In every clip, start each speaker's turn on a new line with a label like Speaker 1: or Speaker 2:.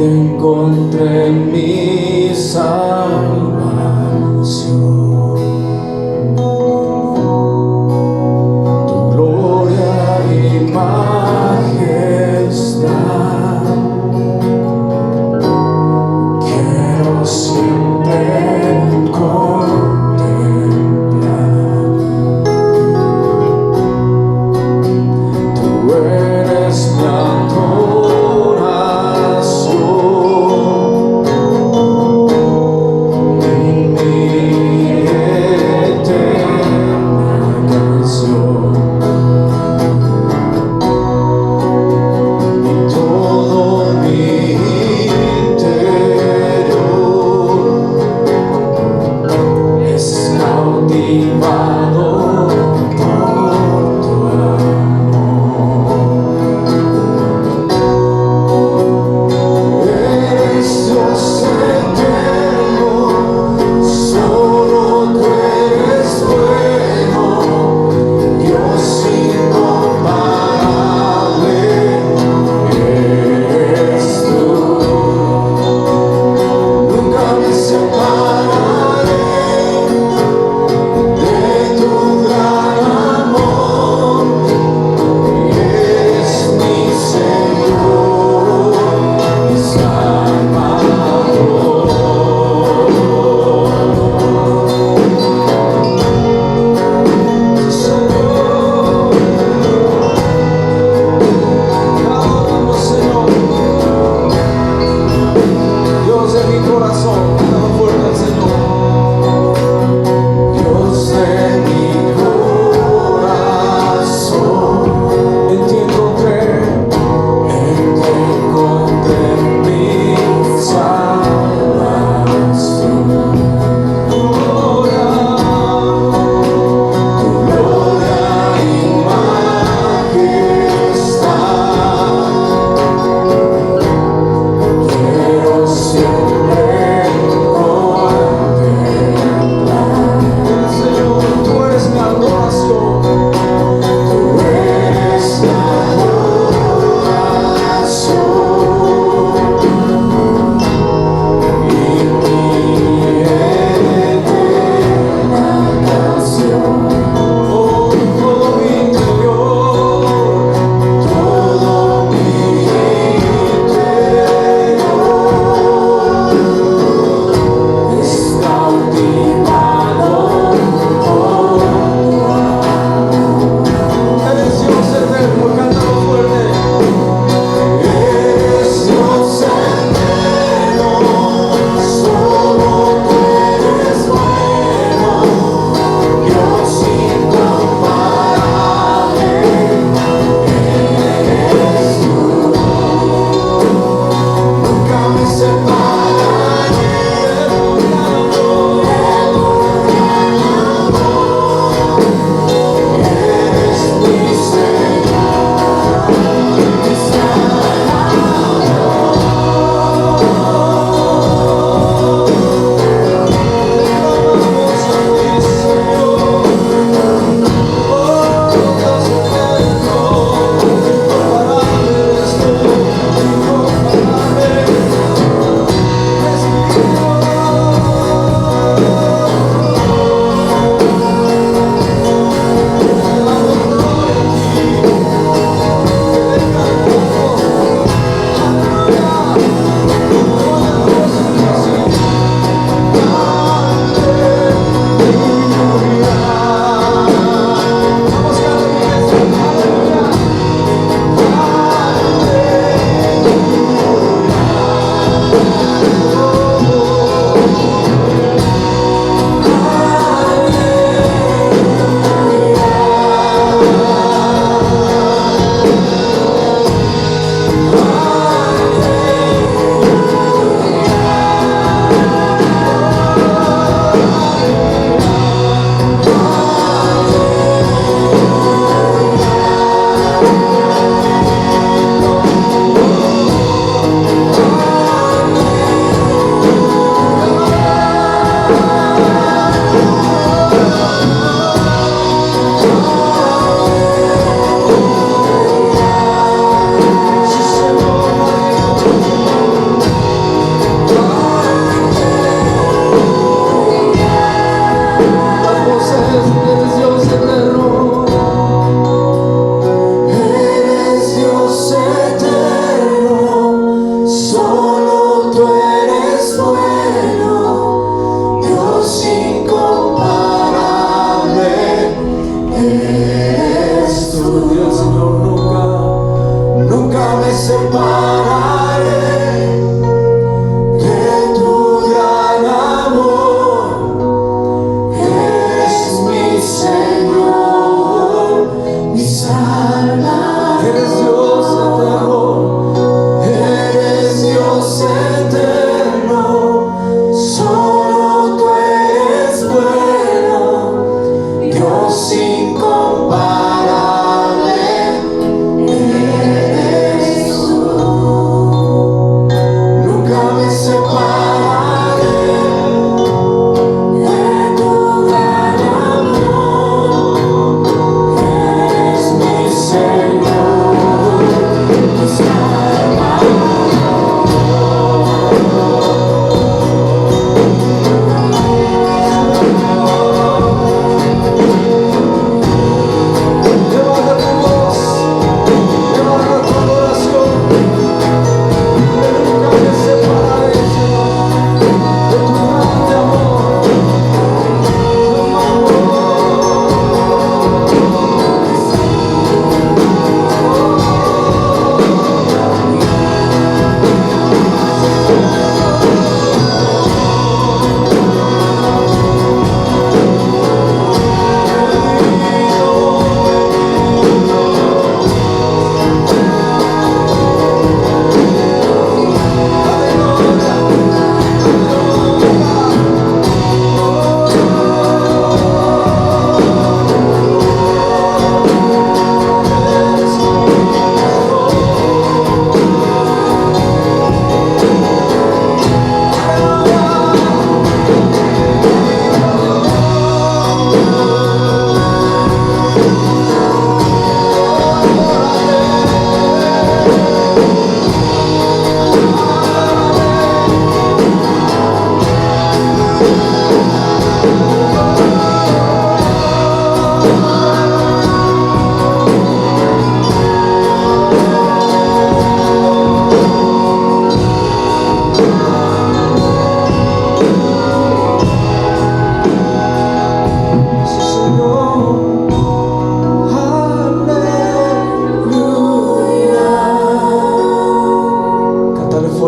Speaker 1: encontré mi salvación. Tu gloria y majestad quiero siempre contemplar. Tú eres mi adoración.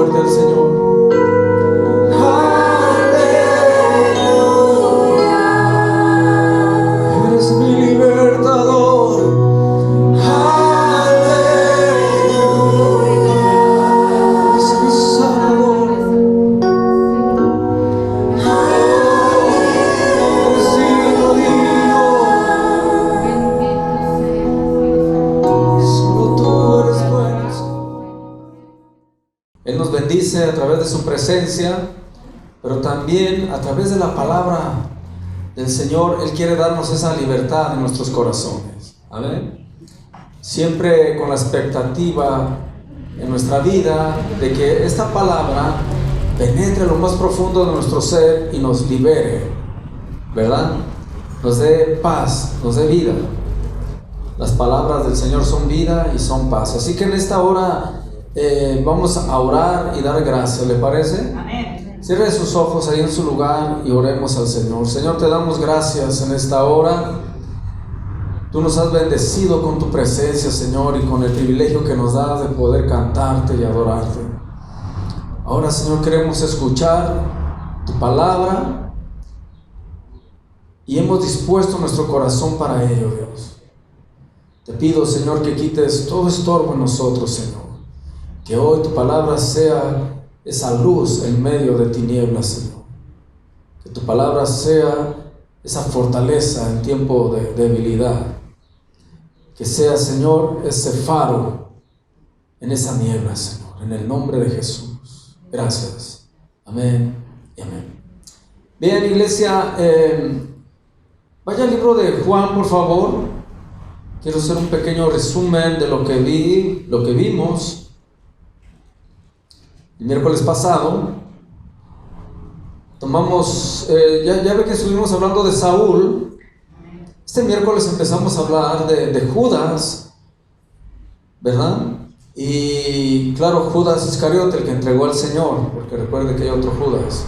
Speaker 2: libertador del Señor. Eres mi libertador. Eres mi sanador. Eres digno, solo tú eres bueno. Él nos bendice a través de su presencia, pero también a través de la palabra del Señor. Él quiere darnos esa libertad en nuestros corazones. Amén. Siempre con la expectativa en nuestra vida de que esta palabra penetre lo más profundo de nuestro ser y nos libere, ¿verdad? Nos dé paz, nos dé vida. Las palabras del Señor son vida y son paz. Así que en esta hora vamos a orar y dar gracias, ¿le parece?
Speaker 3: Amén.
Speaker 2: Cierre sus ojos ahí en su lugar y oremos al Señor. Señor, te damos gracias en esta hora. Tú nos has bendecido con tu presencia, Señor, y con el privilegio que nos das de poder cantarte y adorarte. Ahora, Señor, queremos escuchar tu palabra y hemos dispuesto nuestro corazón para ello, Dios. Te pido, Señor, que quites todo estorbo en nosotros, Señor. Que hoy tu palabra sea esa luz en medio de tinieblas, Señor. Que tu palabra sea esa fortaleza en tiempo de debilidad. Que sea, Señor, ese faro en esa niebla, Señor. En el nombre de Jesús. Gracias. Amén y amén. Bien, iglesia, vaya al libro de Juan, por favor. Quiero hacer un pequeño resumen de lo que vimos el miércoles pasado. Tomamos, ya ve que estuvimos hablando de Saúl. Este miércoles empezamos a hablar de Judas, ¿verdad? Y claro, Judas Iscariote, el que entregó al Señor, porque recuerde que hay otro Judas.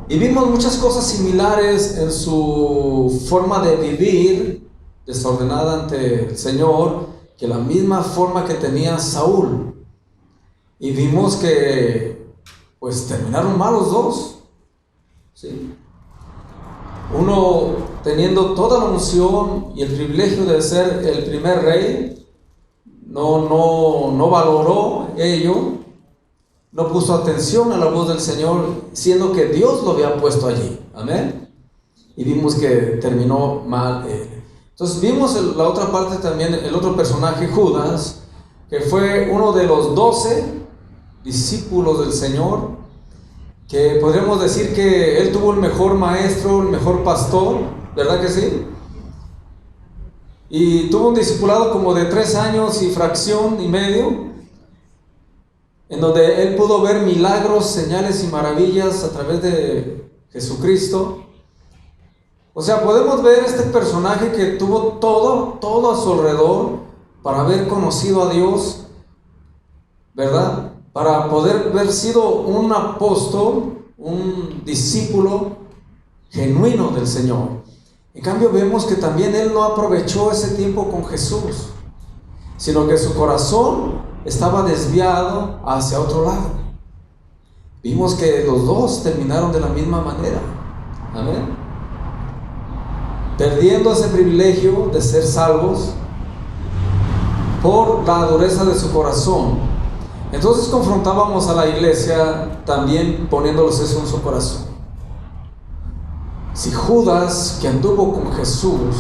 Speaker 2: Y vimos muchas cosas similares en su forma de vivir, desordenada ante el Señor, que la misma forma que tenía Saúl. Y vimos que pues terminaron mal los dos, ¿sí? Uno teniendo toda la unción y el privilegio de ser el primer rey, no valoró ello, no puso atención a la voz del Señor, siendo que Dios lo había puesto allí. Amén. Y vimos que terminó mal él. Entonces vimos la otra parte también, el otro personaje, Judas, que fue uno de los 12 discípulos del Señor, que podríamos decir que él tuvo el mejor maestro, el mejor pastor, ¿verdad que sí? Y tuvo un discipulado como de 3 años y fracción y medio, en donde él pudo ver milagros, señales y maravillas a través de Jesucristo. O sea, podemos ver este personaje que tuvo todo a su alrededor para haber conocido a Dios, ¿verdad? Para poder haber sido un apóstol, un discípulo genuino del Señor. En cambio vemos que también él no aprovechó ese tiempo con Jesús, sino que su corazón estaba desviado hacia otro lado. Vimos que los dos terminaron de la misma manera. Amén. Perdiendo ese privilegio de ser salvos por la dureza de su corazón. Entonces confrontábamos a la iglesia también poniéndoles eso en su corazón. Si Judas, que anduvo con Jesús,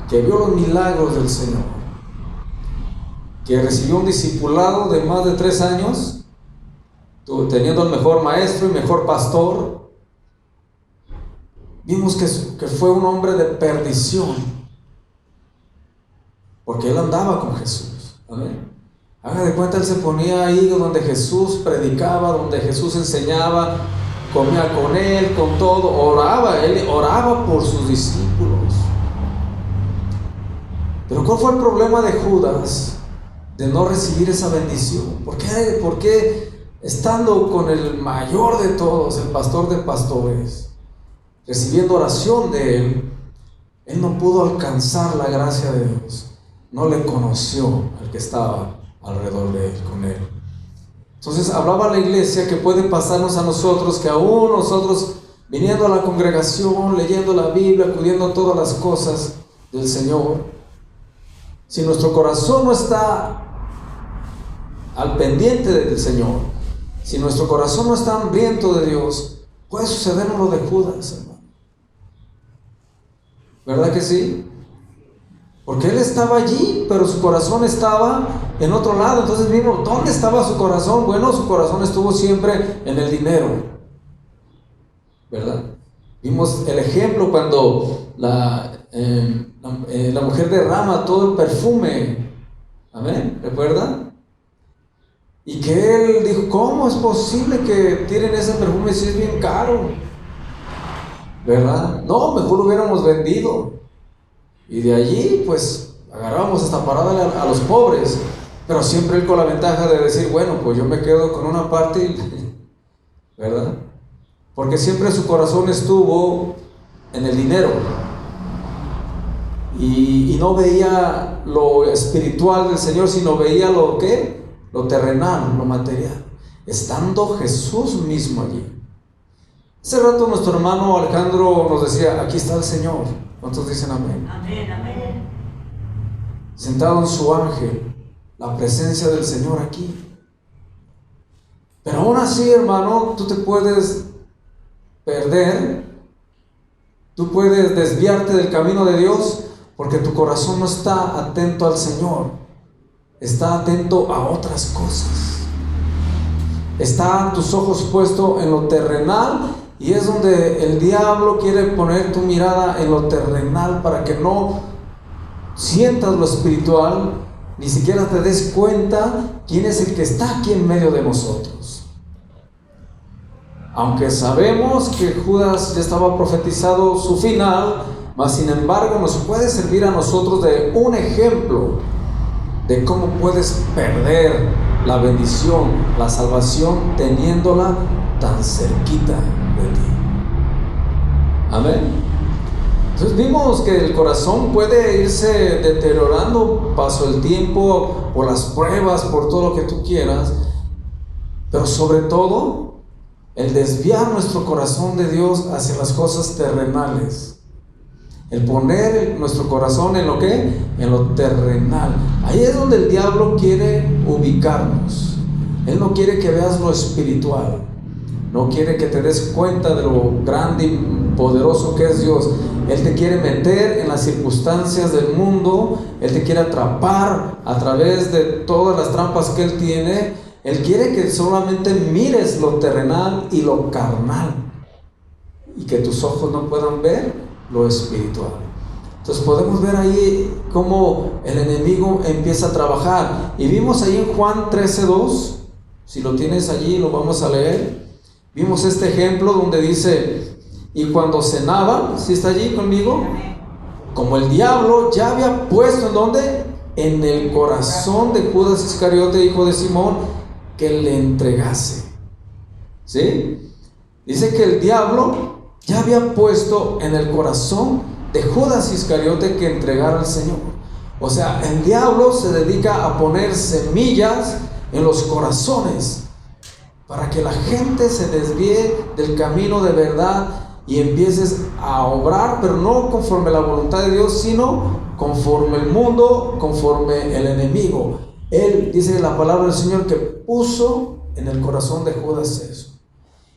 Speaker 2: que vio los milagros del Señor, que recibió un discipulado de más de 3 años, teniendo el mejor maestro y mejor pastor, vimos que fue un hombre de perdición, porque él andaba con Jesús. Amén. Haga de cuenta, él se ponía ahí donde Jesús predicaba, donde Jesús enseñaba, comía con él, con todo, oraba, él oraba por sus discípulos. Pero ¿cuál fue el problema de Judas de no recibir esa bendición? ¿Por qué estando con el mayor de todos, el pastor de pastores, recibiendo oración de él no pudo alcanzar la gracia de Dios? No le conoció al que estaba alrededor de él, con él. Entonces hablaba la iglesia que puede pasarnos a nosotros, que aún nosotros viniendo a la congregación, leyendo la Biblia, acudiendo a todas las cosas del Señor, si nuestro corazón no está al pendiente del Señor, si nuestro corazón no está hambriento de Dios, puede sucedernos lo de Judas, hermano. ¿Verdad que sí? Porque él estaba allí, pero su corazón estaba en otro lado. Entonces vimos, ¿dónde estaba su corazón? Bueno, su corazón estuvo siempre en el dinero, ¿verdad? Vimos el ejemplo cuando la mujer derrama todo el perfume. ¿Amén? ¿Recuerdan? Y que él dijo, ¿cómo es posible que tiren ese perfume si es bien caro? ¿Verdad? No, mejor lo hubiéramos vendido. Y de allí, pues, agarramos hasta para darle a los pobres. Pero siempre él con la ventaja de decir, bueno, pues yo me quedo con una parte, ¿verdad? Porque siempre su corazón estuvo en el dinero. Y no veía lo espiritual del Señor, sino veía lo que, lo terrenal, lo material. Estando Jesús mismo allí. Hace rato nuestro hermano Alejandro nos decía, aquí está el Señor. ¿Cuántos dicen amén?
Speaker 3: Amén, amén.
Speaker 2: Sentado en su ángel, la presencia del Señor aquí. Pero aún así, hermano, tú te puedes perder, tú puedes desviarte del camino de Dios, porque tu corazón no está atento al Señor, está atento a otras cosas. Están tus ojos puestos en lo terrenal, y es donde el diablo quiere poner tu mirada en lo terrenal para que no sientas lo espiritual, ni siquiera te des cuenta quién es el que está aquí en medio de nosotros. Aunque sabemos que Judas ya estaba profetizado su final, mas sin embargo nos puede servir a nosotros de un ejemplo de cómo puedes perder la bendición, la salvación, teniéndola tan cerquita de ti. Amén. Entonces vimos que el corazón puede irse deteriorando paso el tiempo, por las pruebas, por todo lo que tú quieras, pero sobre todo el desviar nuestro corazón de Dios hacia las cosas terrenales, el poner nuestro corazón en lo que, en lo terrenal. Ahí es donde el diablo quiere ubicarnos. Él no quiere que veas lo espiritual, no quiere que te des cuenta de lo grande y poderoso que es Dios. Él te quiere meter en las circunstancias del mundo, Él te quiere atrapar a través de todas las trampas que Él tiene. Él quiere que solamente mires lo terrenal y lo carnal, y que tus ojos no puedan ver lo espiritual. Entonces podemos ver ahí cómo el enemigo empieza a trabajar. Y vimos ahí en Juan 13:2, si lo tienes allí lo vamos a leer. Vimos este ejemplo donde dice, y cuando cenaban, ¿sí está allí conmigo? Como el diablo ya había puesto, ¿en dónde? En el corazón de Judas Iscariote, hijo de Simón, que le entregase. ¿Sí? Dice que el diablo ya había puesto en el corazón de Judas Iscariote que entregara al Señor. O sea, el diablo se dedica a poner semillas en los corazones para que la gente se desvíe del camino de verdad y empieces a obrar, pero no conforme la voluntad de Dios, sino conforme el mundo, conforme el enemigo. Él, dice la palabra del Señor, que puso en el corazón de Judas eso.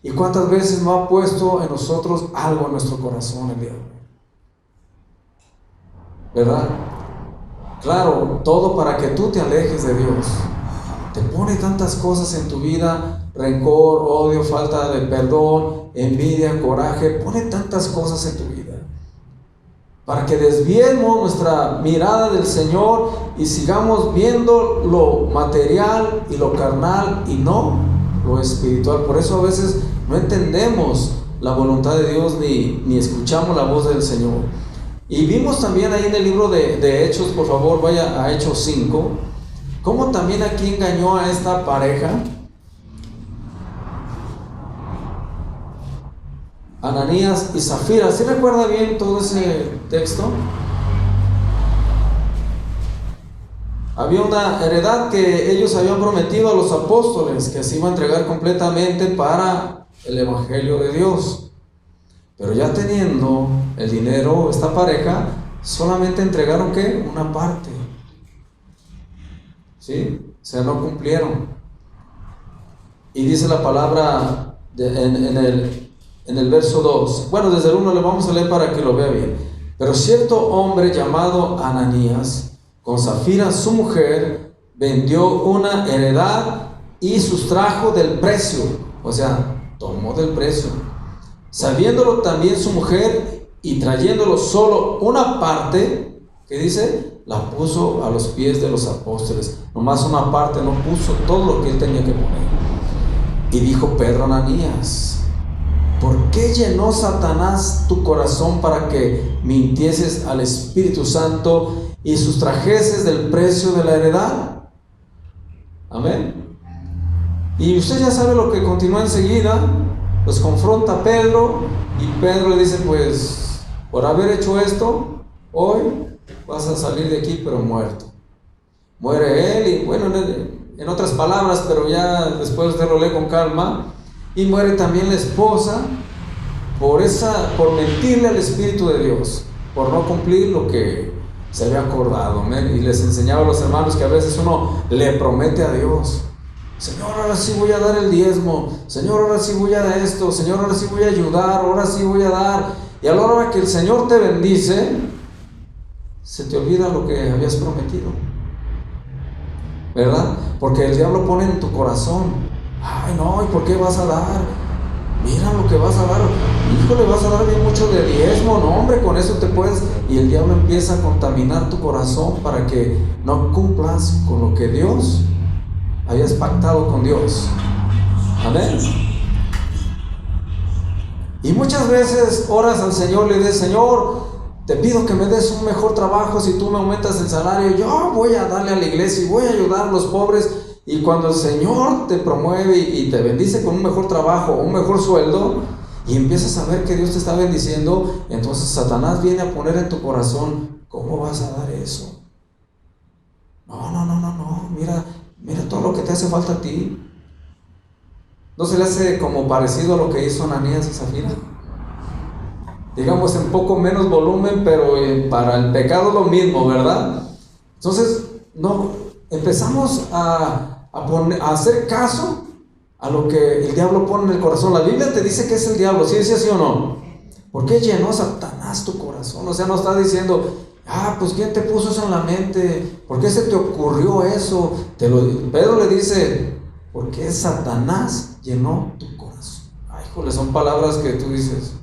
Speaker 2: ¿Y cuántas veces no ha puesto en nosotros algo en nuestro corazón el diablo? ¿Verdad? Claro, todo para que tú te alejes de Dios. Te pone tantas cosas en tu vida: rencor, odio, falta de perdón, envidia, coraje. Pone tantas cosas en tu vida para que desviemos nuestra mirada del Señor y sigamos viendo lo material y lo carnal y no lo espiritual. Por eso a veces no entendemos la voluntad de Dios ni escuchamos la voz del Señor. Y vimos también ahí en el libro de Hechos, por favor vaya a Hechos 5, cómo también aquí engañó a esta pareja, Ananías y Zafira. ¿Sí recuerda bien todo ese texto? Había una heredad que ellos habían prometido a los apóstoles, que se iba a entregar completamente para el Evangelio de Dios. Pero ya teniendo el dinero, esta pareja, solamente entregaron ¿qué? Una parte. ¿Sí? O sea, no cumplieron. Y dice la palabra en el verso 2. Bueno, desde el 1 le vamos a leer para que lo vea bien. Pero cierto hombre llamado Ananías, con Zafira su mujer, vendió una heredad y sustrajo del precio. O sea, tomó del precio. Sabiéndolo también su mujer y trayéndolo solo una parte, ¿qué dice? La puso a los pies de los apóstoles. Nomás una parte, no puso todo lo que él tenía que poner. Y dijo Pedro a Ananías: ¿por qué llenó Satanás tu corazón para que mintieses al Espíritu Santo y sustrajeses del precio de la heredad? Amén. Y usted ya sabe lo que continúa enseguida. Los confronta a Pedro y Pedro le dice: pues por haber hecho esto, hoy vas a salir de aquí pero muerto. Muere él y bueno, en otras palabras, pero ya después usted lo lee con calma. Y muere también la esposa por mentirle al Espíritu de Dios, por no cumplir lo que se había acordado. ¿Amén? Y les enseñaba a los hermanos que a veces uno le promete a Dios: Señor, ahora sí voy a dar el diezmo, Señor, ahora sí voy a dar esto, Señor, ahora sí voy a ayudar, ahora sí voy a dar. Y a la hora que el Señor te bendice, se te olvida lo que habías prometido, ¿verdad? Porque el diablo pone en tu corazón: ay no, ¿y por qué vas a dar? Mira lo que vas a dar, híjole, vas a dar bien mucho de diezmo, no hombre, con eso te puedes. Y el diablo empieza a contaminar tu corazón para que no cumplas con lo que Dios habías pactado con Dios. Amén. Y muchas veces oras al Señor, le dices: Señor, te pido que me des un mejor trabajo. Si tú me aumentas el salario, yo voy a darle a la iglesia y voy a ayudar a los pobres. Y cuando el Señor te promueve y te bendice con un mejor trabajo, un mejor sueldo, y empiezas a ver que Dios te está bendiciendo, entonces Satanás viene a poner en tu corazón: ¿cómo vas a dar eso? No, mira todo lo que te hace falta a ti. ¿No se le hace como parecido a lo que hizo Ananías y Zafira? Digamos en poco menos volumen, pero para el pecado lo mismo, ¿verdad? Entonces, no, empezamos a hacer caso a lo que el diablo pone en el corazón. La Biblia te dice que es el diablo, ¿sí dice así o no? ¿Por qué llenó Satanás tu corazón? O sea, no está diciendo: pues ¿quién te puso eso en la mente? ¿Por qué se te ocurrió eso? Pedro le dice: ¿por qué Satanás llenó tu corazón? Ay, jole, son palabras que tú dices.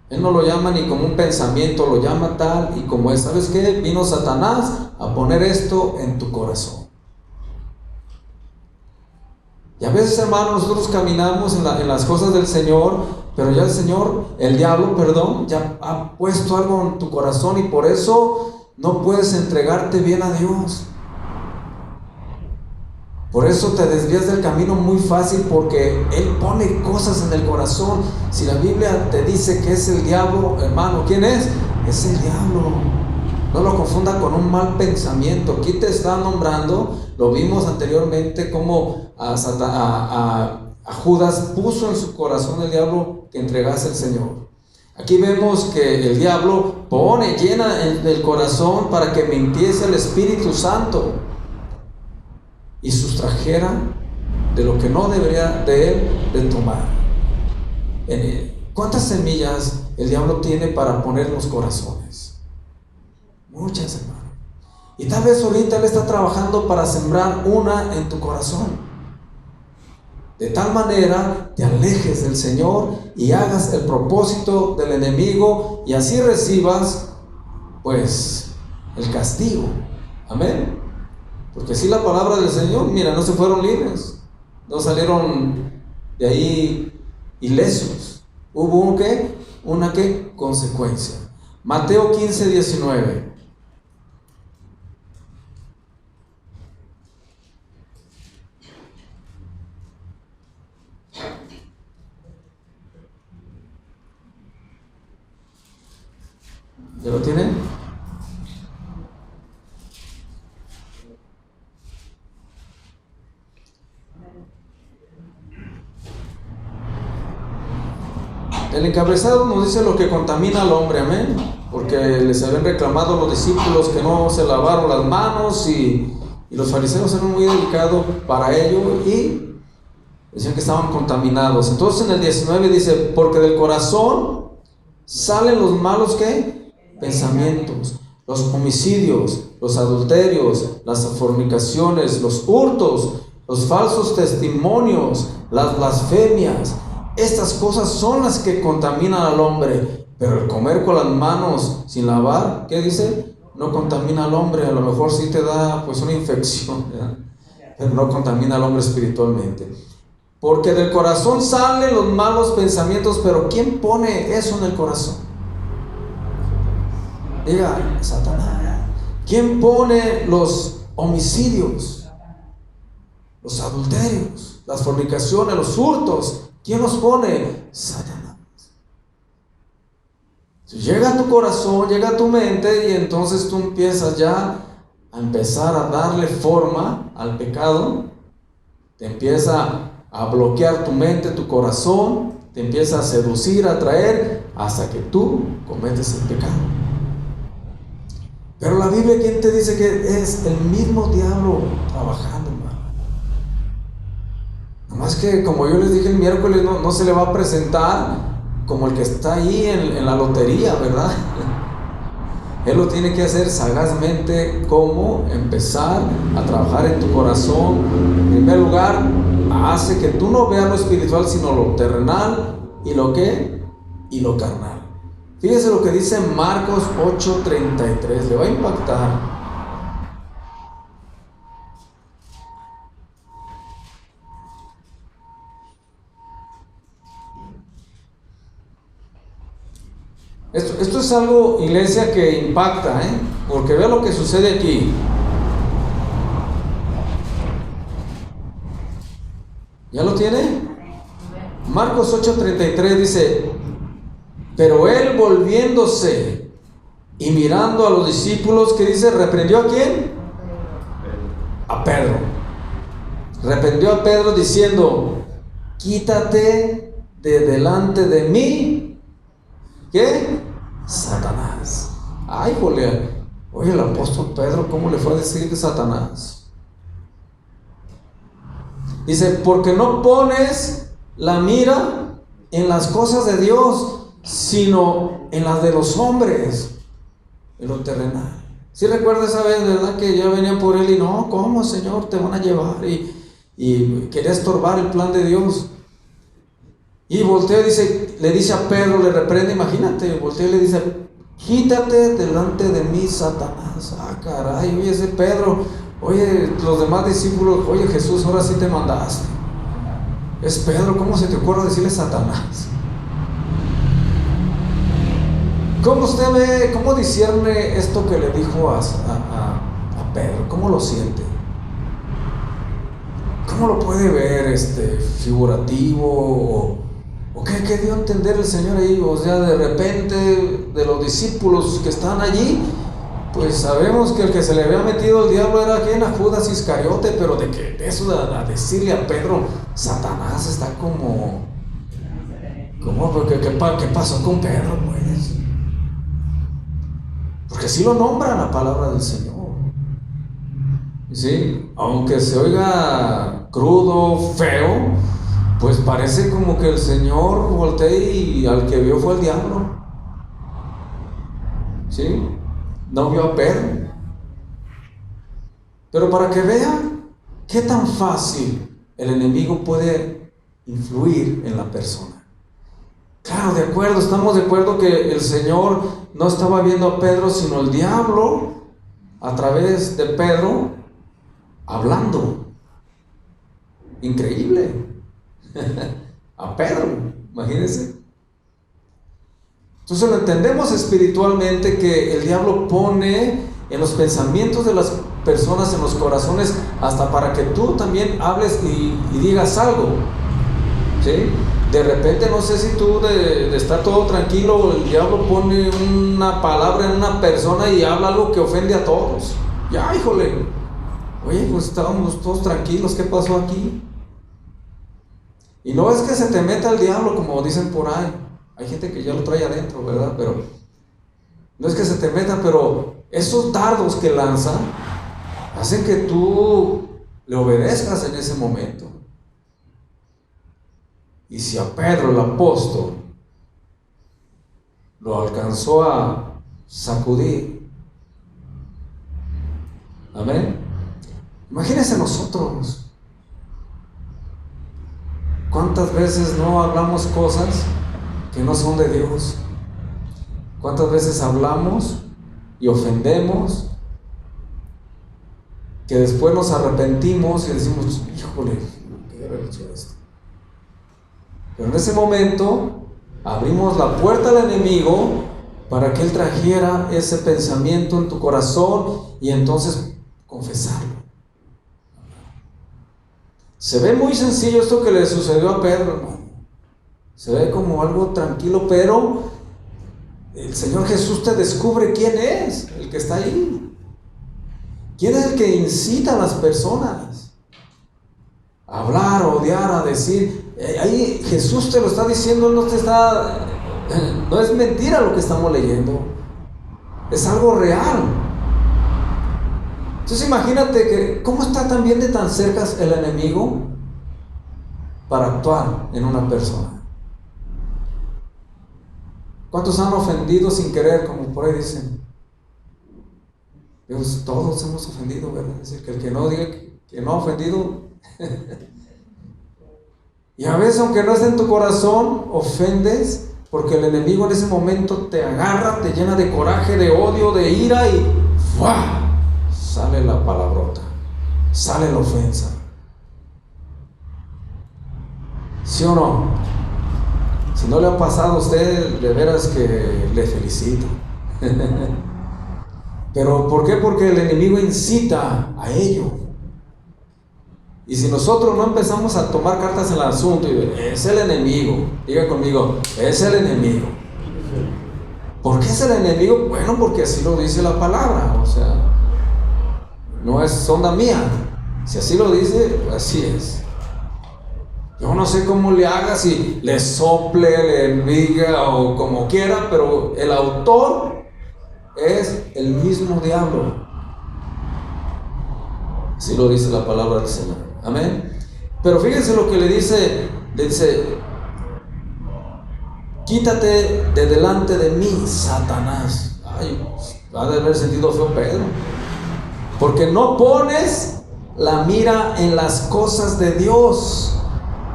Speaker 2: Él no lo llama ni como un pensamiento, lo llama tal y como es. ¿Sabes qué? Vino Satanás a poner esto en tu corazón. Y a veces, hermanos, nosotros caminamos en las cosas del Señor, pero ya el diablo, ya ha puesto algo en tu corazón y por eso no puedes entregarte bien a Dios. Por eso te desvías del camino muy fácil, porque Él pone cosas en el corazón. Si la Biblia te dice que es el diablo, hermano, ¿quién es? Es el diablo. No lo confunda con un mal pensamiento. Aquí te está nombrando, lo vimos anteriormente, como a Judas puso en su corazón el diablo que entregase al Señor. Aquí vemos que el diablo llena el corazón para que mintiese al Espíritu Santo y sustrajera de lo que no debería de él de tomar. ¿Cuántas semillas el diablo tiene para poner en los corazones? Muchas, hermano. Y tal vez ahorita él está trabajando para sembrar una en tu corazón, de tal manera te alejes del Señor y hagas el propósito del enemigo, y así recibas pues el castigo. Amén. Porque si la palabra del Señor, mira, no se fueron libres, no salieron de ahí ilesos. Hubo una consecuencia. Mateo 15:19. ¿Ya lo tienen? El encabezado nos dice lo que contamina al hombre, amén. Porque les habían reclamado los discípulos que no se lavaron las manos y los fariseos eran muy delicados para ello y decían que estaban contaminados. Entonces en el 19 dice, porque del corazón salen los malos ¿qué? Pensamientos, los homicidios, los adulterios, las fornicaciones, los hurtos, los falsos testimonios, las blasfemias. Estas cosas son las que contaminan al hombre, pero el comer con las manos sin lavar, ¿qué dice? No contamina al hombre. A lo mejor sí te da pues una infección, ¿verdad? Pero no contamina al hombre espiritualmente. Porque del corazón salen los malos pensamientos, pero ¿quién pone eso en el corazón? Diga, Satanás. ¿Quién pone los homicidios, los adulterios, las fornicaciones, los hurtos? ¿Quién los pone? Satanás. Llega a tu corazón, llega a tu mente y entonces tú empiezas ya a empezar a darle forma al pecado. Te empieza a bloquear tu mente, tu corazón, te empieza a seducir, a atraer, hasta que tú cometes el pecado. Pero la Biblia, ¿quién te dice que es el mismo diablo trabajando, hermano? Nomás que, como yo les dije el miércoles, no se le va a presentar como el que está ahí en la lotería, ¿verdad? Él lo tiene que hacer sagazmente. ¿Cómo? Empezar a trabajar en tu corazón. En primer lugar, hace que tú no veas lo espiritual, sino lo terrenal y lo ¿qué? Y lo carnal. Fíjese lo que dice Marcos 8:33, le va a impactar. Esto es algo, iglesia, que impacta, porque vea lo que sucede aquí. ¿Ya lo tiene? Marcos 8:33 dice, pero él volviéndose y mirando a los discípulos, ¿qué dice? ¿Reprendió a quién? A Pedro. Reprendió a Pedro diciendo, quítate de delante de mí. ¿Qué? Satanás. Ay, jole. Oye, el apóstol Pedro, ¿cómo le fue a decir que Satanás? Dice, porque no pones la mira en las cosas de Dios, sino en las de los hombres, en lo terrenal. ¿Sí recuerda esa vez, verdad, que ya venían por él y no, ¿cómo, Señor? Te van a llevar y quería estorbar el plan de Dios. Y voltea y le dice a Pedro, le reprende, imagínate, voltea y le dice, quítate delante de mí, Satanás. Ah, caray, oye, ese Pedro, oye, los demás discípulos, oye, Jesús, ahora sí te mandaste. Es Pedro, ¿cómo se te ocurre decirle Satanás? ¿Cómo usted ve, cómo discierne esto que le dijo a Pedro? ¿Cómo lo siente? ¿Cómo lo puede ver, figurativo o qué dio a entender el Señor ahí? O sea, de repente, de los discípulos que están allí, pues sabemos que el que se le había metido el diablo era ¿quién? A Judas Iscariote, pero de que eso a decirle a Pedro, Satanás, está como ¿qué pasó con Pedro, pues? Porque así lo nombra la palabra del Señor. Sí, aunque se oiga crudo, feo, pues parece como que el Señor voltea y al que vio fue el diablo. ¿Sí? No vio a Pedro. Pero para que vean qué tan fácil el enemigo puede influir en la persona. Claro, de acuerdo, estamos de acuerdo que el Señor no estaba viendo a Pedro, sino el diablo a través de Pedro hablando. Increíble. A Pedro, imagínense. Entonces lo entendemos espiritualmente, que el diablo pone en los pensamientos de las personas, en los corazones, hasta para que tú también hables y digas algo. ¿Sí? De repente, no sé si tú de estar todo tranquilo, el diablo pone una palabra en una persona y habla algo que ofende a todos. Ya, híjole, oye, pues estábamos todos tranquilos, ¿qué pasó aquí? Y no es que se te meta el diablo, como dicen por ahí. Hay gente que ya lo trae adentro, ¿verdad? Pero no es que se te meta, pero esos dardos que lanza hacen que tú le obedezcas en ese momento. Y si a Pedro, el apóstol, lo alcanzó a sacudir, amén. Imagínense nosotros. ¿Cuántas veces no hablamos cosas que no son de Dios? ¿Cuántas veces hablamos y ofendemos, que después nos arrepentimos y decimos, híjole, ¿qué haber hecho esto? Pero en ese momento abrimos la puerta al enemigo para que él trajera ese pensamiento en tu corazón y entonces confesarlo. Se ve muy sencillo esto que le sucedió a Pedro, hermano. Se ve como algo tranquilo, pero el Señor Jesús te descubre quién es el que está ahí. ¿Quién es el que incita a las personas a hablar, a odiar, a decir? Ahí Jesús te lo está diciendo, no es mentira lo que estamos leyendo, es algo real. Entonces imagínate que cómo está también de tan cerca el enemigo para actuar en una persona. ¿Cuántos han ofendido sin querer, como por ahí dicen? Pues todos hemos ofendido, ¿verdad? Es decir, que el que no diga que no ha ofendido. Y a veces, aunque no esté en tu corazón, ofendes, porque el enemigo en ese momento te agarra, te llena de coraje, de odio, de ira y ¡fua! Sale la palabrota, sale la ofensa. ¿Sí o no? Si no le ha pasado a usted, de veras que le felicito. ¿Pero por qué? Porque el enemigo incita a ello. Y si nosotros no empezamos a tomar cartas en el asunto y es el enemigo, diga conmigo, es el enemigo. ¿Por qué es el enemigo? Bueno, porque así lo dice la palabra, o sea, no es sonda mía. Si así lo dice, así es. Yo no sé cómo le haga, si le sople, le diga o como quiera, pero el autor es el mismo diablo. Así lo dice la palabra del Señor. Amén. Pero fíjense lo que le dice, quítate de delante de mí, Satanás. Ay, va a haber sentido feo Pedro, porque no pones la mira en las cosas de Dios,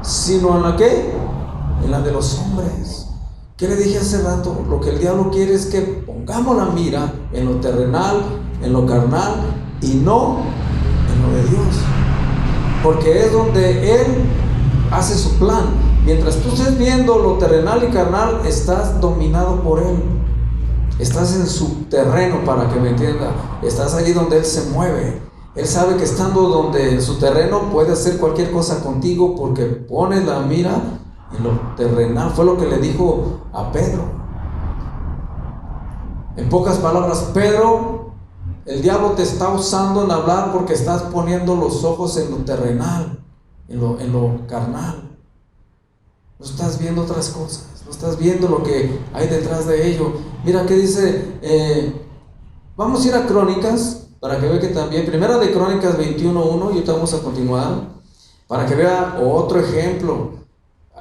Speaker 2: sino en la ¿qué? En la de los hombres. ¿Qué le dije hace rato? Lo que el diablo quiere es que pongamos la mira en lo terrenal, en lo carnal, y no en lo de Dios, porque es donde Él hace su plan. Mientras tú estés viendo lo terrenal y carnal, estás dominado por Él, estás en su terreno, para que me entienda. Estás allí donde Él se mueve. Él sabe que estando donde en su terreno puede hacer cualquier cosa contigo, porque pones la mira en lo terrenal. Fue lo que le dijo a Pedro. En pocas palabras, Pedro, el diablo te está usando en hablar porque estás poniendo los ojos en lo terrenal, en lo carnal. No estás viendo otras cosas, no estás viendo lo que hay detrás de ello. Mira que dice, vamos a ir a Crónicas, para que vea que también, Primera de Crónicas 21:1, y ahorita vamos a continuar, para que vea otro ejemplo,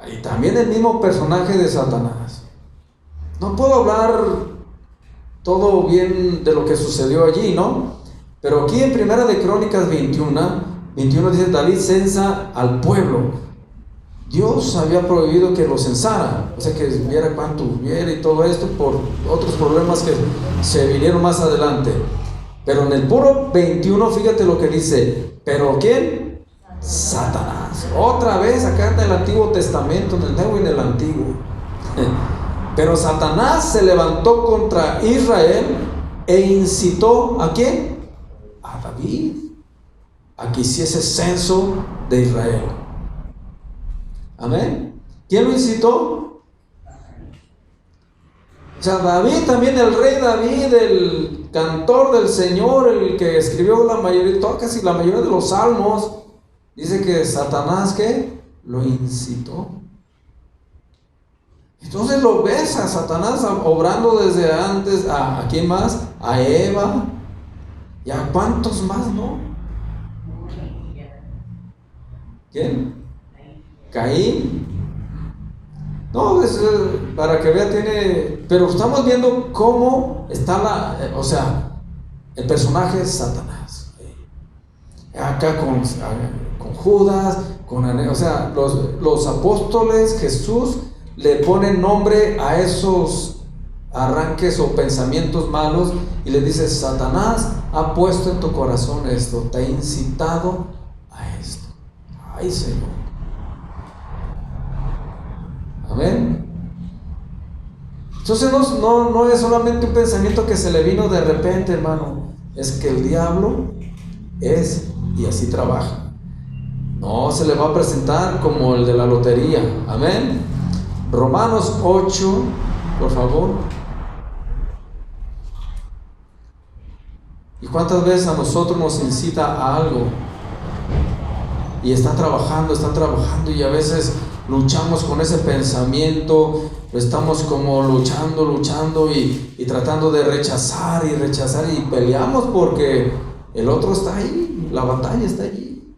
Speaker 2: y también el mismo personaje de Satanás. No puedo hablar todo bien de lo que sucedió allí, ¿no? Pero aquí en Primera de Crónicas 21 dice, David censa al pueblo. Dios había prohibido que lo censara, o sea, que viera cuánto hubiera y todo esto, por otros problemas que se vinieron más adelante. Pero en el puro 21, fíjate lo que dice, ¿pero quién? Satanás. Otra vez acá en el Antiguo Testamento, en el Nuevo y en el Antiguo. Pero Satanás se levantó contra Israel e incitó ¿a quién? A David, a que hiciese censo de Israel. Amén. ¿Quién lo incitó? O sea, David, también el rey David, el cantor del Señor, el que escribió la mayoría, casi la mayoría de los salmos, dice que Satanás, ¿qué? Lo incitó. Entonces lo ves a Satanás obrando desde antes, ¿a quién más? A Eva, y a cuántos más, ¿no? ¿Quién? Caín. No, para que vea, pero estamos viendo cómo está el personaje es Satanás. Acá con Judas, los apóstoles, Jesús le pone nombre a esos arranques o pensamientos malos y le dice: Satanás ha puesto en tu corazón esto, te ha incitado a esto. Ay, Señor. Amén. Entonces no es solamente un pensamiento que se le vino de repente, hermano. Es que el diablo es y así trabaja. No se le va a presentar como el de la lotería. Amén. Romanos 8, por favor. ¿Y cuántas veces a nosotros nos incita a algo? Y están trabajando y a veces luchamos con ese pensamiento, estamos como luchando y tratando de rechazar y peleamos porque el otro está ahí, la batalla está allí.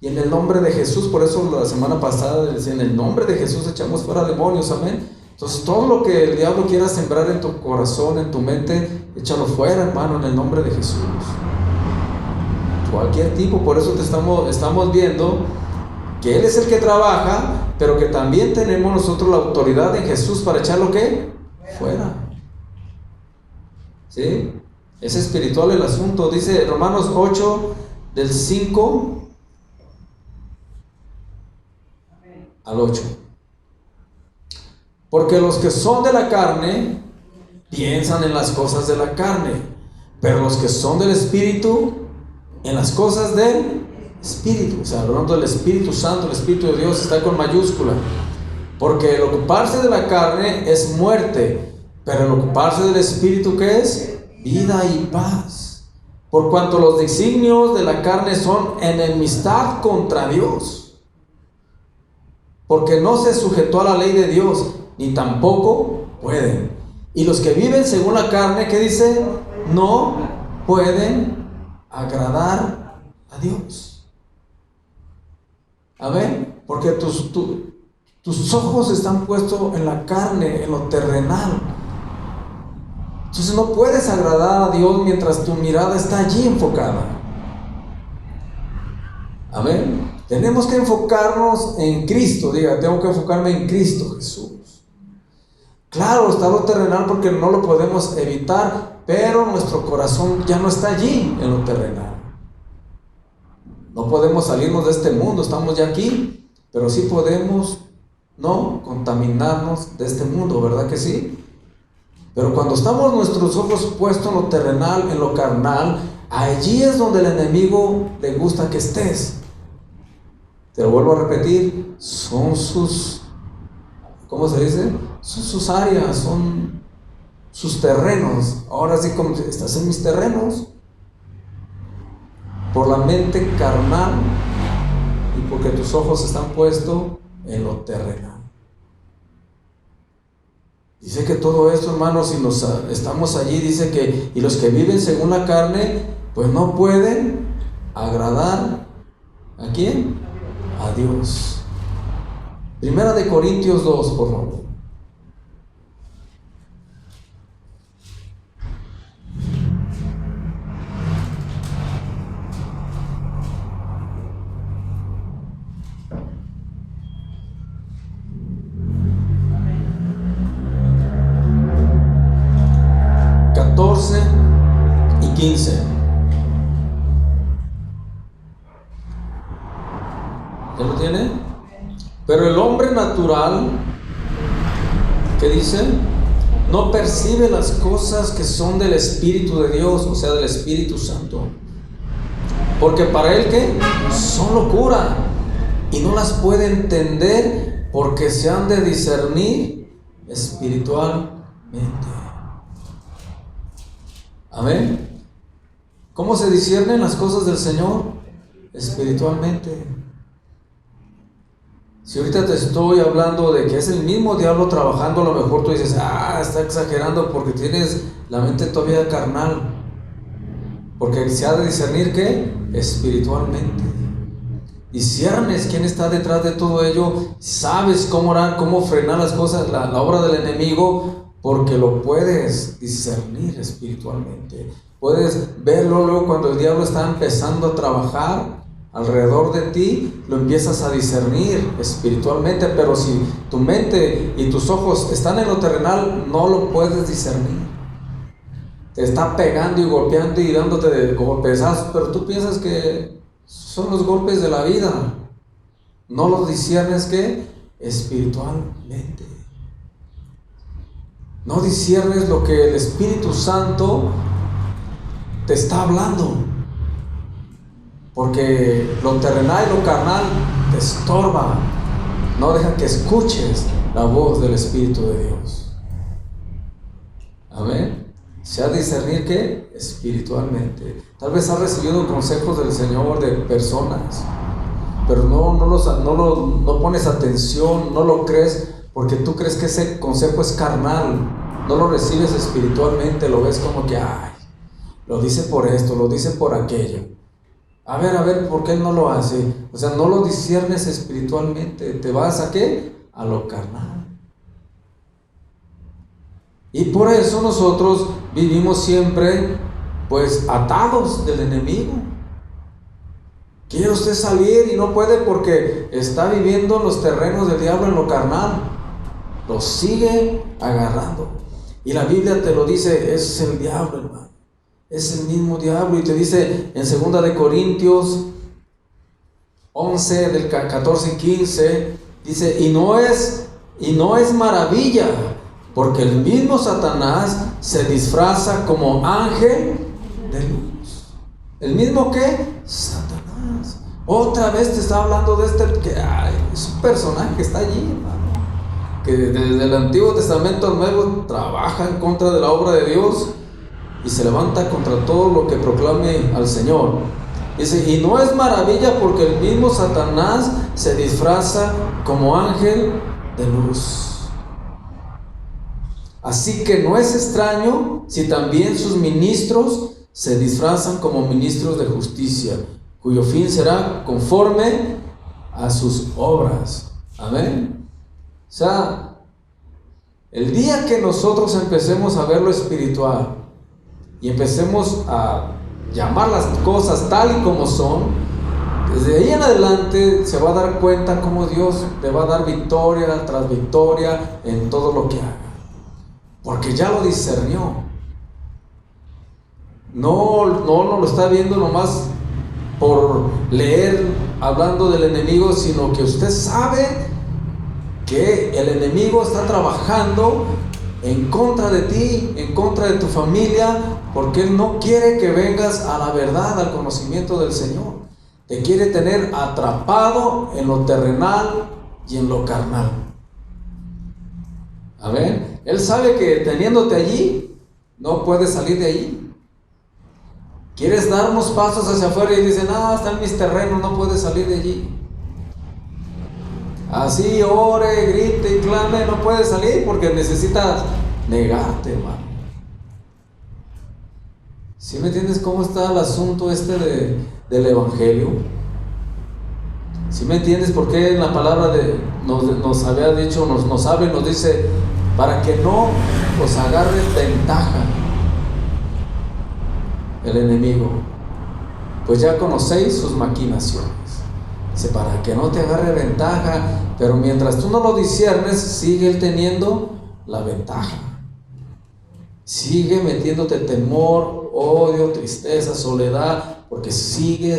Speaker 2: Y en el nombre de Jesús, por eso la semana pasada decía: en el nombre de Jesús echamos fuera demonios, amén. Entonces todo lo que el diablo quiera sembrar en tu corazón, en tu mente, échalo fuera, hermano, en el nombre de Jesús. Cualquier tipo, por eso estamos viendo que Él es el que trabaja, pero que también tenemos nosotros la autoridad en Jesús para echarlo ¿qué? Fuera. ¿Sí? Es espiritual el asunto. Dice Romanos 8, del 5 al 8. Porque los que son de la carne piensan en las cosas de la carne, pero los que son del Espíritu, en las cosas del Espíritu. O sea, hablando del Espíritu Santo, el Espíritu de Dios está con mayúscula. Porque el ocuparse de la carne es muerte, pero el ocuparse del Espíritu, ¿qué es? Vida y paz. Por cuanto los designios de la carne son enemistad contra Dios, porque no se sujetó a la ley de Dios, ni tampoco pueden. Y los que viven según la carne, ¿qué dice? No pueden agradar a Dios. Amén. Porque tus ojos están puestos en la carne, en lo terrenal. Entonces no puedes agradar a Dios mientras tu mirada está allí enfocada. Amén. Tenemos que enfocarnos en Cristo. Diga: tengo que enfocarme en Cristo Jesús. Claro, está lo terrenal porque no lo podemos evitar, pero nuestro corazón ya no está allí en lo terrenal. No podemos salirnos de este mundo, estamos ya aquí, pero sí podemos no contaminarnos de este mundo, ¿verdad que sí? Pero cuando estamos nuestros ojos puestos en lo terrenal, en lo carnal, allí es donde el enemigo le gusta que estés. Te lo vuelvo a repetir, son sus, ¿cómo se dice? Son sus áreas, son sus terrenos. Ahora sí, como estás en mis terrenos, por la mente carnal y porque tus ojos están puestos en lo terrenal. Dice que todo esto, hermanos, si estamos allí, dice que y los que viven según la carne, pues no pueden agradar ¿a quién? A Dios. Primera de Corintios 2, por favor. Y 15. ¿Ya lo tiene? Pero el hombre natural, ¿qué dice? No percibe las cosas que son del Espíritu de Dios, o sea, del Espíritu Santo. Porque para él, ¿qué? Son locura. Y no las puede entender porque se han de discernir espiritualmente. Amén. ¿Cómo se disciernen las cosas del Señor? Espiritualmente. Si ahorita te estoy hablando de que es el mismo diablo trabajando, a lo mejor tú dices, está exagerando porque tienes la mente todavía carnal. Porque se ha de discernir, ¿qué? Espiritualmente. Disciernes quién está detrás de todo ello, sabes cómo orar, cómo frenar las cosas, la obra del enemigo, porque lo puedes discernir espiritualmente. Puedes verlo luego cuando el diablo está empezando a trabajar alrededor de ti, lo empiezas a discernir espiritualmente, pero si tu mente y tus ojos están en lo terrenal, no lo puedes discernir. Te está pegando y golpeando y dándote de golpezazos, pero tú piensas que son los golpes de la vida. No los disciernes, ¿qué? Espiritualmente. No disciernes lo que el Espíritu Santo te está hablando. Porque lo terrenal y lo carnal te estorba. No deja que escuches la voz del Espíritu de Dios. Amén. Se ha de discernir, ¿qué? Espiritualmente. Tal vez has recibido consejos del Señor de personas, pero no pones atención, no lo crees, porque tú crees que ese consejo es carnal. No lo recibes espiritualmente, lo ves como que, lo dice por esto, lo dice por aquello. A ver, ¿por qué él no lo hace? O sea, no lo disciernes espiritualmente. ¿Te vas a qué? A lo carnal. Y por eso nosotros vivimos siempre, pues, atados del enemigo. Quiere usted salir y no puede porque está viviendo en los terrenos del diablo, en lo carnal. Lo sigue agarrando. Y la Biblia te lo dice, es el diablo, hermano. Es el mismo diablo. Y te dice en 2 de Corintios 11, del 14 y 15, dice, y no es maravilla, porque el mismo Satanás se disfraza como ángel de luz. ¿El mismo qué? Satanás. Otra vez te está hablando de que es un personaje que está allí, hermano, que desde el Antiguo Testamento al Nuevo trabaja en contra de la obra de Dios y se levanta contra todo lo que proclame al Señor. Dice, y no es maravilla porque el mismo Satanás se disfraza como ángel de luz. Así que no es extraño si también sus ministros se disfrazan como ministros de justicia, cuyo fin será conforme a sus obras. Amén. O sea, el día que nosotros empecemos a ver lo espiritual y empecemos a llamar las cosas tal y como son, desde ahí en adelante se va a dar cuenta cómo Dios le va a dar victoria tras victoria en todo lo que haga. Porque ya lo discernió. No lo está viendo nomás por leer hablando del enemigo, sino que usted sabe que el enemigo está trabajando en contra de ti, en contra de tu familia, porque él no quiere que vengas a la verdad, al conocimiento del Señor. Te quiere tener atrapado en lo terrenal y en lo carnal. Amén. Él sabe que teniéndote allí, no puedes salir de allí. Quieres dar unos pasos hacia afuera y dicen, están mis terrenos, no puedes salir de allí. Así ore, grite y clame, no puedes salir porque necesitas negarte, hermano. ¿Sí me entiendes cómo está el asunto del evangelio? ¿Sí me entiendes por qué en la palabra nos había dicho, nos habla y nos dice, para que no os agarre ventaja el enemigo, pues ya conocéis sus maquinaciones? Dice, para que no te agarre ventaja, pero mientras tú no lo disciernes, sigue él teniendo la ventaja. Sigue metiéndote temor, odio, tristeza, soledad, porque sigue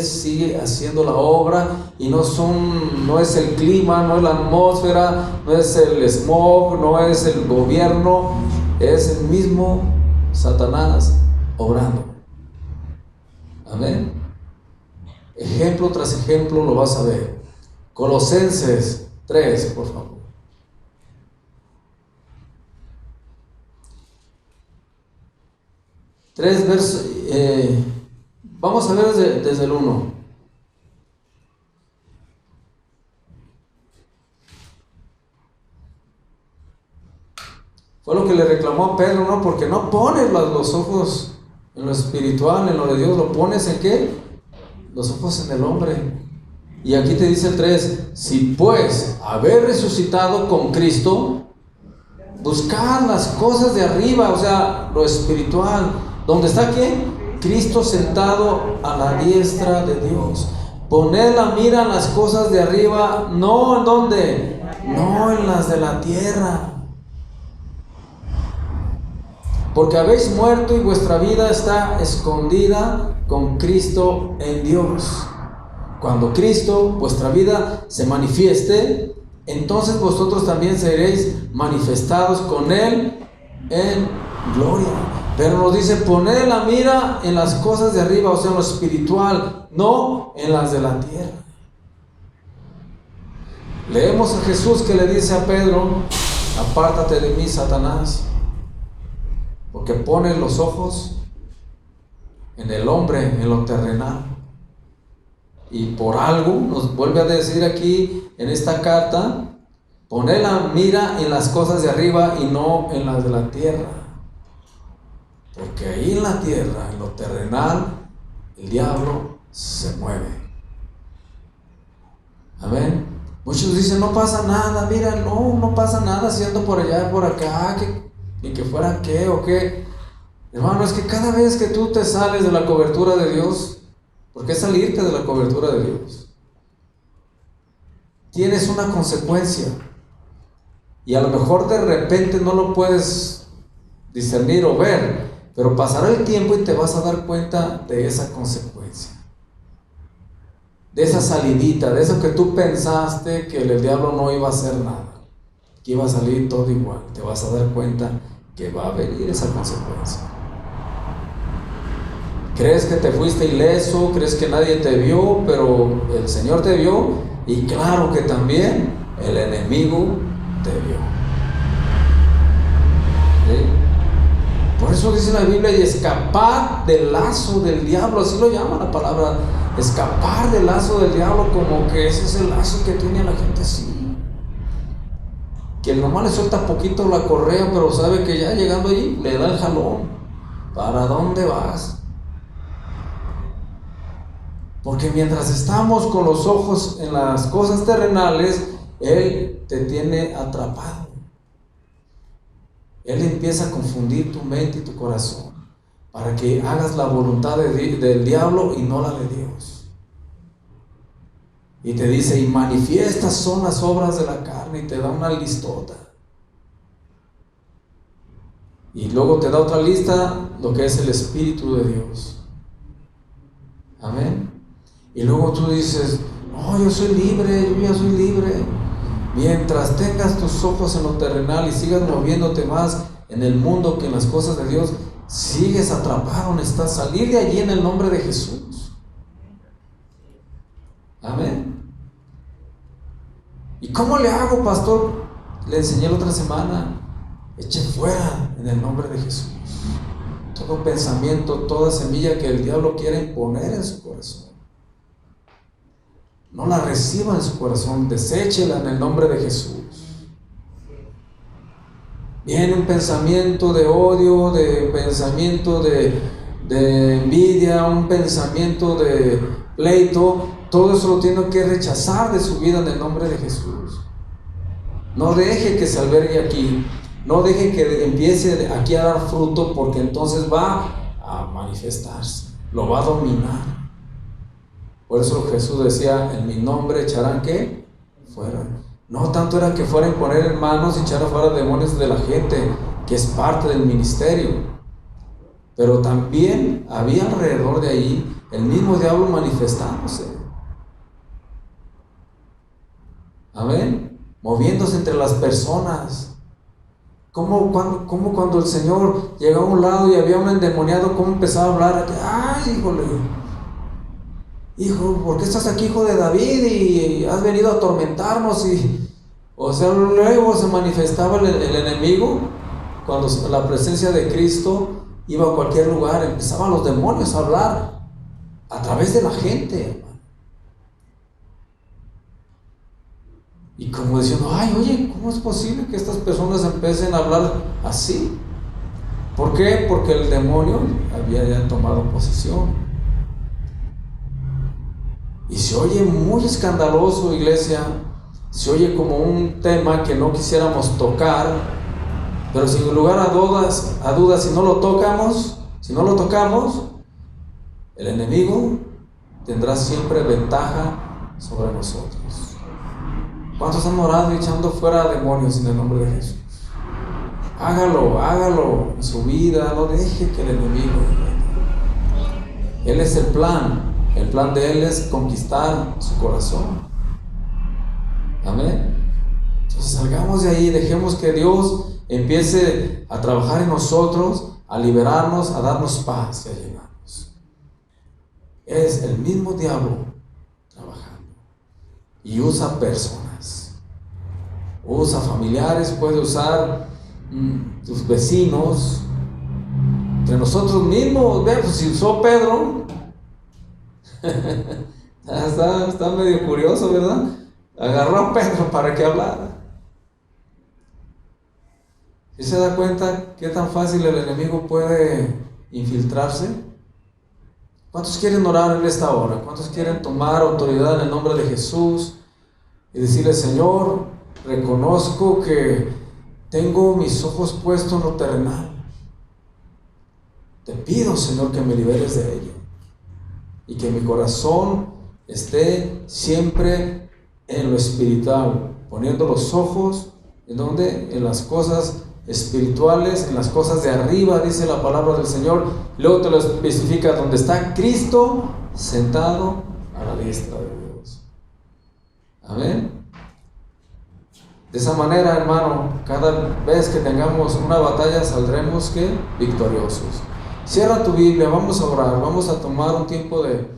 Speaker 2: haciendo la obra. Y no es el clima, no es la atmósfera, no es el smog, no es el gobierno, es el mismo Satanás obrando. Amén. Ejemplo tras ejemplo lo vas a ver. Colosenses 3, por favor. 3 versos, vamos a ver desde el 1. Fue lo que le reclamó a Pedro, ¿no? Porque no pones los ojos en lo espiritual, en lo de Dios, ¿lo pones en qué? Los ojos en el hombre. Y aquí te dice el 3, si pues haber resucitado con Cristo, buscar las cosas de arriba, o sea, lo espiritual. ¿Dónde está quién? Cristo sentado a la diestra de Dios. Poned la mira en las cosas de arriba, no en donde, no en las de la tierra. Porque habéis muerto y vuestra vida está escondida con Cristo en Dios. Cuando Cristo, vuestra vida, se manifieste, entonces vosotros también seréis manifestados con Él en gloria. Pero nos dice, poned la mira en las cosas de arriba, o sea, en lo espiritual, no en las de la tierra. Leemos a Jesús que le dice a Pedro, apártate de mí, Satanás, porque pone los ojos en el hombre, en lo terrenal. Y por algo nos vuelve a decir aquí en esta carta, poned la mira en las cosas de arriba y no en las de la tierra. Porque ahí en la tierra, en lo terrenal, el diablo se mueve. Amén. Muchos dicen, no pasa nada, mira, no pasa nada si ando por allá, por acá, ni que fuera qué o qué. Hermano, es que cada vez que tú te sales de la cobertura de Dios, ¿por qué salirte de la cobertura de Dios? Tienes una consecuencia. Y a lo mejor de repente no lo puedes discernir o ver, pero pasará el tiempo y te vas a dar cuenta de esa consecuencia. De esa salidita, de eso que tú pensaste que el diablo no iba a hacer nada, que iba a salir todo igual. Te vas a dar cuenta que va a venir esa consecuencia. Crees que te fuiste ileso, crees que nadie te vio, pero el Señor te vio, y claro que también el enemigo te vio. ¿Sí? Por eso dice la Biblia, y escapar del lazo del diablo, así lo llama la palabra, escapar del lazo del diablo, como que ese es el lazo que tiene a la gente así, que nomás le suelta poquito la correa, pero sabe que ya llegando allí le da el jalón. ¿Para dónde vas? Porque mientras estamos con los ojos en las cosas terrenales, Él te tiene atrapado. Él empieza a confundir tu mente y tu corazón para que hagas la voluntad del diablo y no la de Dios. Y te dice, y manifiestas son las obras de la carne, y te da una listota. Y luego te da otra lista, lo que es el Espíritu de Dios. Amén. Y luego tú dices, no, yo soy libre, yo ya soy libre. Mientras tengas tus ojos en lo terrenal y sigas moviéndote más en el mundo que en las cosas de Dios, sigues atrapado, necesitas salir de allí en el nombre de Jesús. Amén. ¿Y cómo le hago, pastor? Le enseñé la otra semana. Eche fuera en el nombre de Jesús todo pensamiento, toda semilla que el diablo quiere imponer en su corazón. No la reciba en su corazón, deséchela en el nombre de Jesús. Viene un pensamiento de odio, de pensamiento de envidia, un pensamiento de pleito, todo eso lo tiene que rechazar de su vida en el nombre de Jesús. No deje que se albergue aquí, no deje que empiece aquí a dar fruto, porque entonces va a manifestarse, lo va a dominar. Por eso Jesús decía, en mi nombre echarán ¿qué? Fuera. No tanto era que fueran a poner en manos y echar afuera demonios de la gente, que es parte del ministerio, pero también había alrededor de ahí el mismo diablo manifestándose. Amén. Moviéndose entre las personas. Como cuando el Señor llegó a un lado y había un endemoniado, cómo empezaba a hablar, ay, híjole, hijo, ¿por qué estás aquí, hijo de David? Y has venido a atormentarnos. O sea, luego se manifestaba el enemigo. Cuando la presencia de Cristo iba a cualquier lugar, empezaban los demonios a hablar a través de la gente. Y como diciendo, ay, oye, ¿cómo es posible que estas personas empiecen a hablar así? ¿Por qué? Porque el demonio había ya tomado posesión. Y se oye muy escandaloso, iglesia, se oye como un tema que no quisiéramos tocar, pero sin lugar a dudas, si no lo tocamos, el enemigo tendrá siempre ventaja sobre nosotros. ¿Cuántos han orado echando fuera demonios en el nombre de Jesús? Hágalo en su vida, no deje que el enemigo. Él es el plan de Él es conquistar su corazón. Amén. Entonces salgamos de ahí, dejemos que Dios empiece a trabajar en nosotros, a liberarnos, a darnos paz y a llenarnos. Es el mismo diablo trabajando y usa personas, usa familiares, puede usar tus vecinos, entre nosotros mismos. Vean, pues si usó Pedro, está medio curioso, ¿verdad? Agarró a Pedro para que hablara. ¿Sí se da cuenta qué tan fácil el enemigo puede infiltrarse? ¿Cuántos quieren orar en esta hora? ¿Cuántos quieren tomar autoridad en el nombre de Jesús y decirle, Señor, reconozco que tengo mis ojos puestos en lo terrenal? Te pido, Señor, que me liberes de ello y que mi corazón esté siempre en lo espiritual, poniendo los ojos ¿en dónde? En las cosas espirituales, en las cosas de arriba, dice la palabra del Señor. Luego te lo especifica, donde está Cristo sentado a la diestra de Dios. Amén. De esa manera, hermano, cada vez que tengamos una batalla saldremos ¿qué? Victoriosos. Cierra tu Biblia, vamos a orar, vamos a tomar un tiempo de